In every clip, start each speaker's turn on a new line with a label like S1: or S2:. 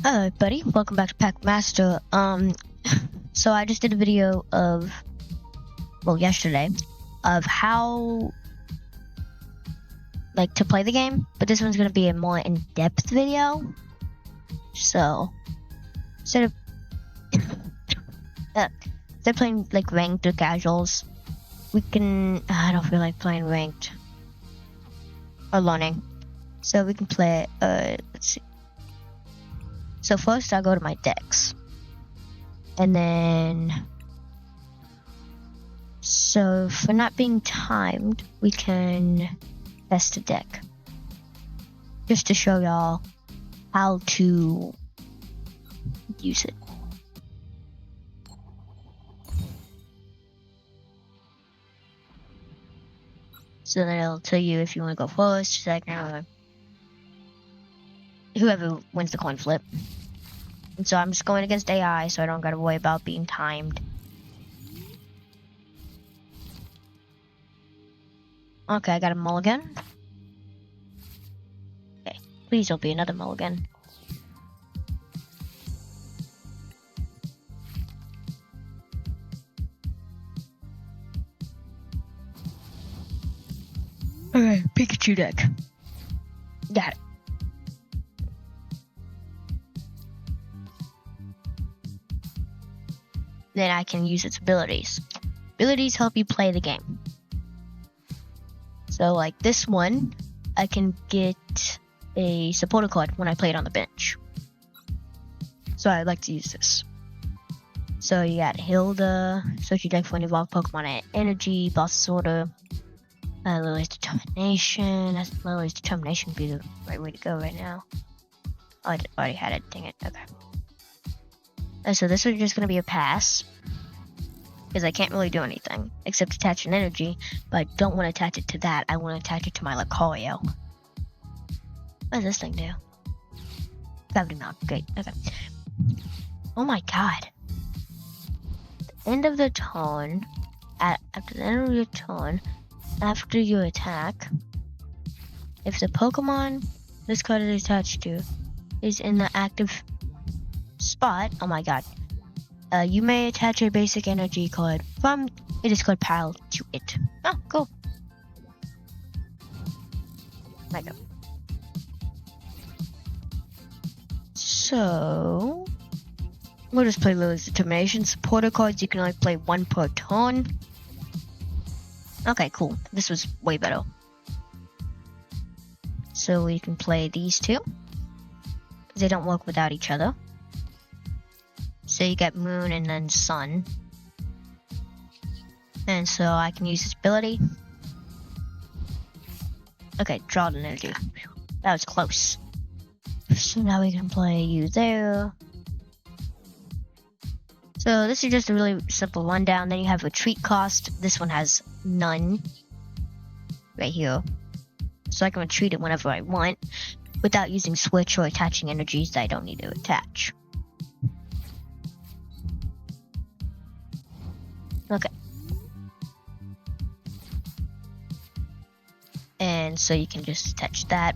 S1: Hello buddy, welcome back to Pack Master. So I just did a video of, yesterday, of how, to play the game, but this one's gonna be a more in-depth video. So, instead of playing, ranked or casuals, we can, I don't feel like playing ranked, or learning, so we can play, let's see. So first I'll go to my decks. And then, so for not being timed, we can test a deck. Just to show y'all how to use it. So then it'll tell you if you want to go first, second, whoever wins the coin flip. And so I'm just going against AI, so I don't gotta worry about being timed. Okay, I got a mulligan. Okay, please don't be another mulligan. Alright, Pikachu deck. Got it. Then I can use its abilities. Abilities help you play the game. So like this one, I can get a supporter card when I play it on the bench. So I like to use this. So you got Hilda, search your deck for an evolved Pokemon at Energy, Boss Order, Lily's Determination. Lily's Determination would be the right way to go right now. Oh, I already had it, dang it, okay. So this is just going to be a pass, because I can't really do anything, except attach an energy, but I don't want to attach it to that, I want to attach it to my Lucario. What does this thing do? Gravity Mount, great, okay. Oh my god. At the end of the turn, after the end of your turn, after you attack, if the Pokemon this card is attached to is in the active spot, oh my god, you may attach a basic energy card from a discard pile to it. Oh, cool. My god. So, we'll just play Lily's Determination. Supporter cards, you can only play one per turn. Okay, cool. This was way better. So we can play these two, because they don't work without each other. So you get Moon and then Sun. And so I can use this ability. Okay, draw an energy. That was close. So now we can play you there. So this is just a really simple rundown. Then you have retreat cost. This one has none. Right here. So I can retreat it whenever I want, without using switch or attaching energies that I don't need to attach. Okay. And so you can just attach that.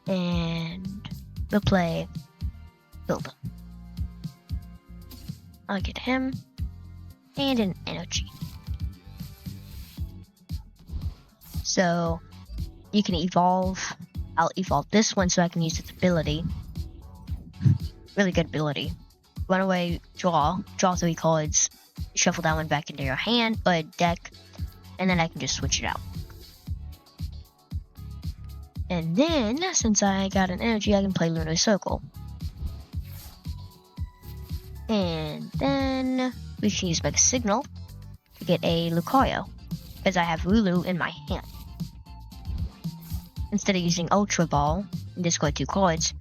S1: And we'll play Hilda. I'll get him. And an energy. So you can evolve. I'll evolve this one so I can use its ability. Really good ability. Run away, draw 3 cards, shuffle that one back into your hand or deck, and then I can just switch it out. And then, since I got an energy, I can play Lunar Circle. And then we can use Mega Signal to get a Lucario, because I have Lulu in my hand. Instead of using Ultra Ball and discard 2 cards,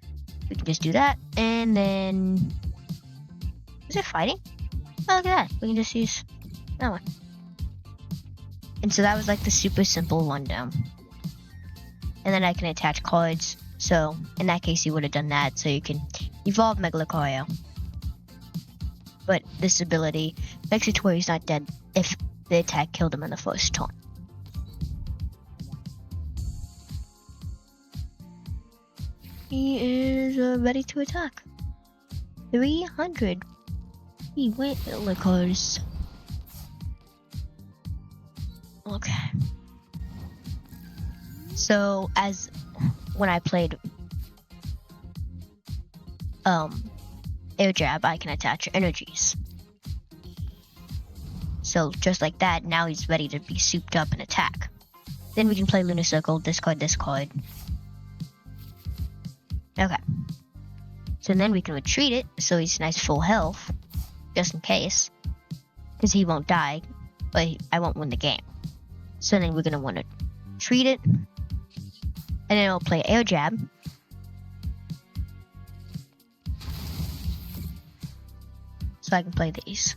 S1: we can just do that, and then... Is it fighting? Oh, look at that. We can just use that one. And so that was the super simple rundown. And then I can attach cards. So in that case, you would have done that. So you can evolve Mega Lucario. But this ability makes it to where he's not dead if the attack killed him in the first turn. he is ready to attack. 300. He went because. Okay. So as when I played air jab, I can attach energies. So just like that, now he's ready to be souped up and attack. Then we can play Lunar Circle, discard, discard. Okay. So then we can retreat it, so he's nice full health, just in case. Because he won't die, but I won't win the game. So then we're going to want to treat it. And then I'll play air jab. So I can play these.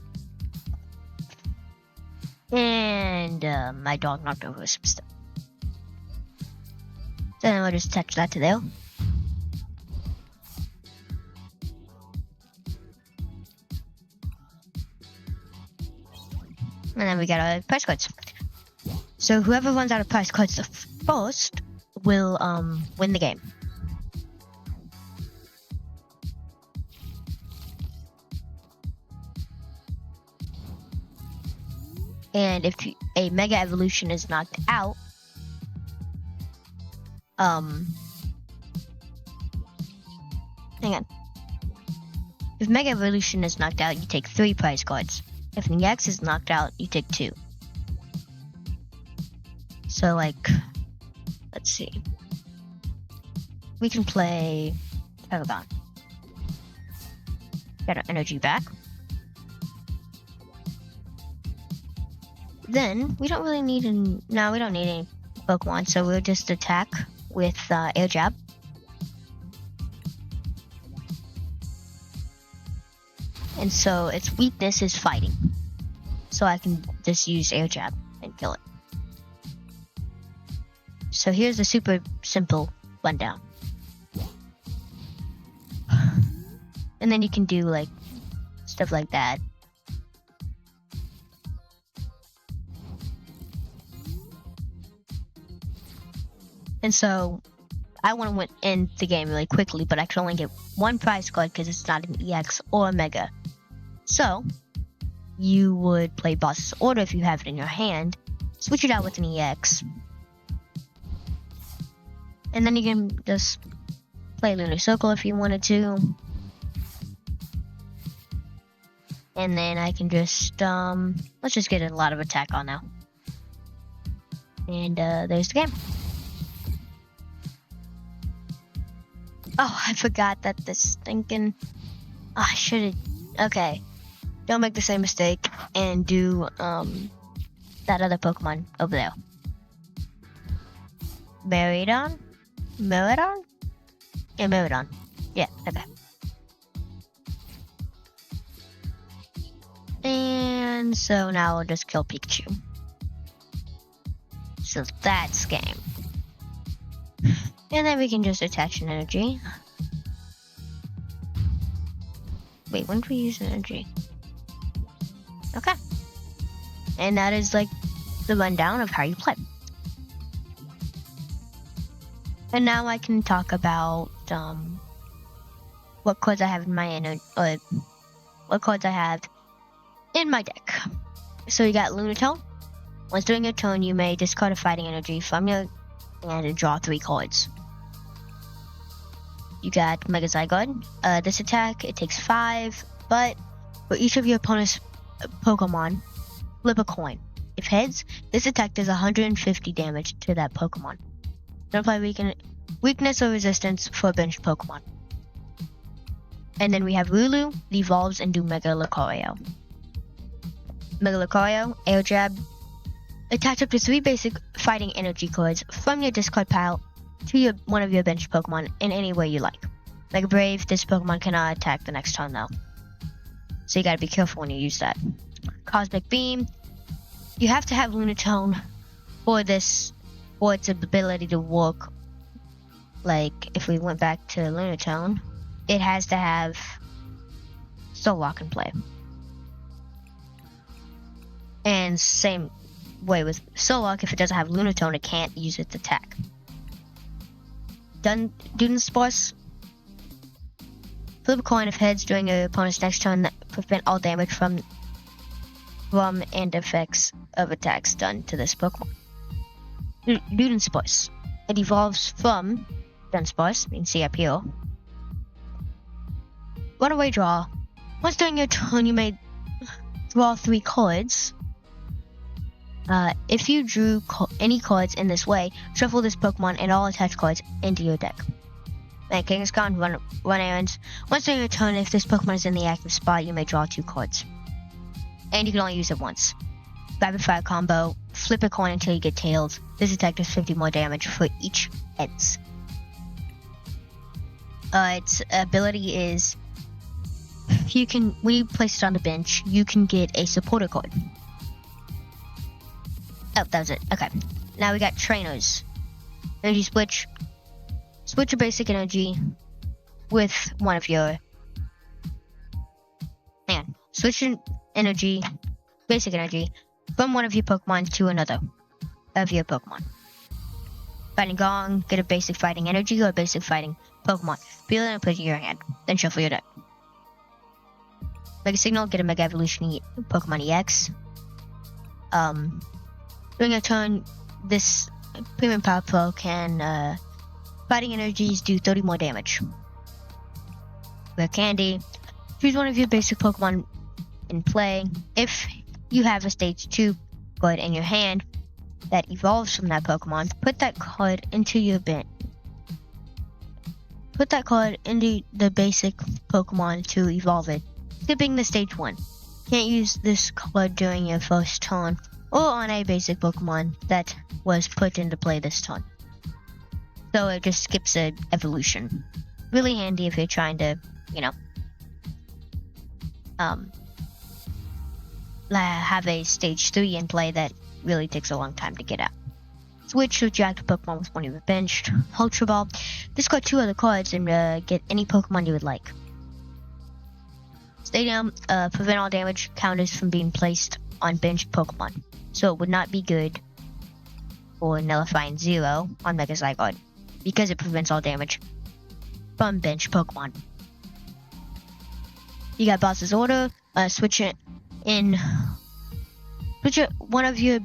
S1: And my dog knocked over some stuff. Then I'll just attach that to there. And then we got our prize cards. So whoever runs out of prize cards the first will win the game. And if a Mega Evolution is knocked out, hang on. If Mega Evolution is knocked out, you take 3 prize cards. If the X is knocked out, you take 2. So, like, let's see. We can play Paragon. Get our energy back. Then, we don't really need no, we don't need any Pokemon, so we'll just attack with Air Jab. And so, its weakness is fighting. So I can just use Air Jab and kill it. So here's a super simple rundown. And then you can do, like, stuff like that. And so, I want to end the game really quickly, but I can only get 1 prize card because it's not an EX or a Mega. So, you would play Boss's Order if you have it in your hand, switch it out with an EX, and then you can just play Lunar Circle if you wanted to. And then I can just, let's just get a lot of attack on now. And there's the game. Oh, I forgot that this thinking. Oh, I should have. Okay. Don't make the same mistake and do that other Pokemon over there. Meridon? Meridon? Yeah, Meridon. Yeah, okay. And so now we'll just kill Pikachu. So that's game. And then we can just attach an energy. Wait, when do we use an energy? Okay. And that is like the rundown of how you play. And now I can talk about what cards I have in my what cards I have in my deck. So you got Lunatone. Once during your turn, you may discard a fighting energy from your hand and draw 3 cards. You got Mega Zygarde. This attack, it takes 5, but for each of your opponent's Pokemon, flip a coin. If heads, this attack does 150 damage to that Pokemon. Don't apply weakness or resistance for a benched Pokemon. And then we have Lulu, it evolves into Mega Lucario. Mega Lucario, Air Jab. Attach up to 3 basic fighting energy cards from your discard pile to one of your bench Pokemon in any way you like. Mega Brave, this Pokemon cannot attack the next turn though. So you gotta be careful when you use that. Cosmic Beam. You have to have Lunatone for its ability to work. Like, if we went back to Lunatone, it has to have Solrock in play. And same way with Solrock, if it doesn't have Lunatone, it can't use its attack. Dunsparce, Flip a coin if heads during your opponent's next turn that prevent all damage from and effects of attacks done to this Pokemon. Dunsparce. It evolves from Dunsparce, you can see up here. Runaway draw. Once during your turn, you may draw 3 cards. If you drew any cards in this way, shuffle this Pokemon and all attached cards into your deck. Make Kangaskhan, run errands. Once during your turn, if this Pokemon is in the active spot, you may draw 2 cards. And you can only use it once. Rapid Fire combo, flip a coin until you get tailed. This attack does 50 more damage for each heads. Its ability is, when you place it on the bench, you can get a supporter card. Oh, that was it. Okay. Now we got trainers. Energy switch. Switch your basic energy with one of your... Switch your energy, basic energy, from one of your Pokemon to another of your Pokemon. Fighting Gong, get a basic fighting energy or a basic fighting Pokemon. Peel it and put it in your hand. Then shuffle your deck. Mega Signal, get a Mega Evolution Pokemon EX. During a turn, this Premium Power Pro can fighting energies do 30 more damage. Rare Candy, choose one of your basic Pokemon in play. If you have a stage 2 card in your hand that evolves from that Pokemon, put that card into your bench. Put that card into the basic Pokemon to evolve it, skipping the stage 1. Can't use this card during your first turn or on a basic Pokemon that was put into play this turn. So it just skips an evolution. Really handy if you're trying to, have a stage 3 in play that really takes a long time to get out. Switch to active Pokemon with one of your benched. Ultra Ball. Discard 2 other cards and get any Pokemon you would like. Stadium. Prevent all damage counters from being placed on benched Pokemon. So it would not be good for nullifying 0 on Mega Zygarde, because it prevents all damage from benched Pokemon. You got Boss's Order. Switch one of your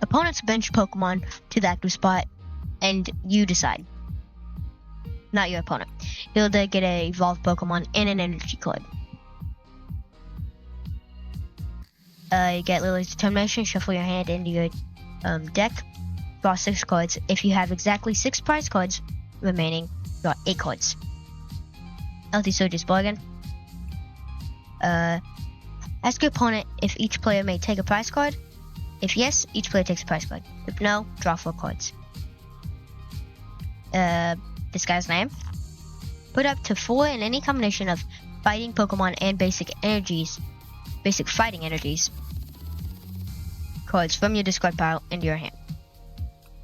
S1: opponent's bench Pokemon to the active spot, and you decide. Not your opponent. You'll get a evolved Pokemon and an energy card. You get Lily's Determination. Shuffle your hand into your deck. Draw 6 cards. If you have exactly 6 prize cards remaining, draw 8 cards. Healthy Soldier's Bargain. Ask your opponent if each player may take a prize card. If yes, each player takes a prize card. If no, draw 4 cards. This guy's name. Put up to 4 in any combination of fighting Pokemon and basic fighting energies cards from your discard pile into your hand.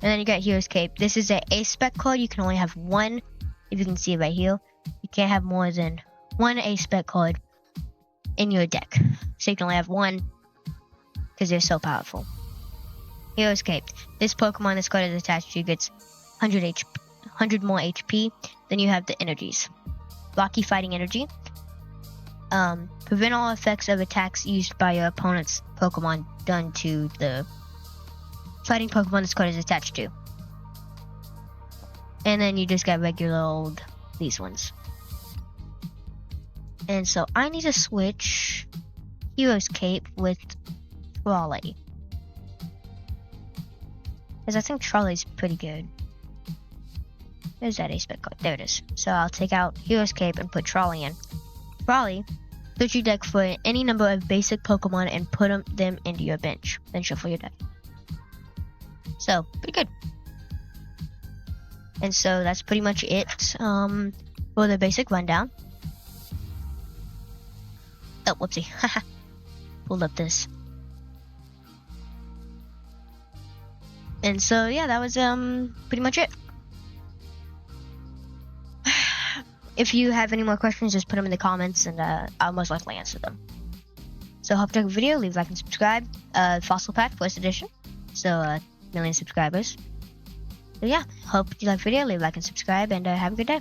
S1: And then you got Hero's Cape. This is a spec card. You can only have 1. If you can see it right here, you can't have more than 1 A-spec card in your deck. So you can only have 1 because they're so powerful. Hero's Cape. This Pokemon this card is attached to gets 100 more HP. Then you have the energies. Rocky Fighting Energy. Prevent all effects of attacks used by your opponent's Pokemon done to the fighting Pokemon this card is attached to. And then you just got regular old these ones. And so I need to switch Hero's Cape with Trolley, because I think Trolley's pretty good. There's that ace card. There it is. So I'll take out Hero's Cape and put Trolley in. Trolley, search your deck for any number of basic Pokemon and put them into your bench. Then shuffle your deck. So, pretty good. And so that's pretty much it for the basic rundown. Oh, whoopsie. Pulled up this. And so, yeah, that was pretty much it. If you have any more questions, just put them in the comments, and I'll most likely answer them. So, hope you like the video. Leave a like and subscribe. Fossil Pack, first edition. So, million subscribers. So, yeah, hope you like the video. Leave a like and subscribe, and have a good day.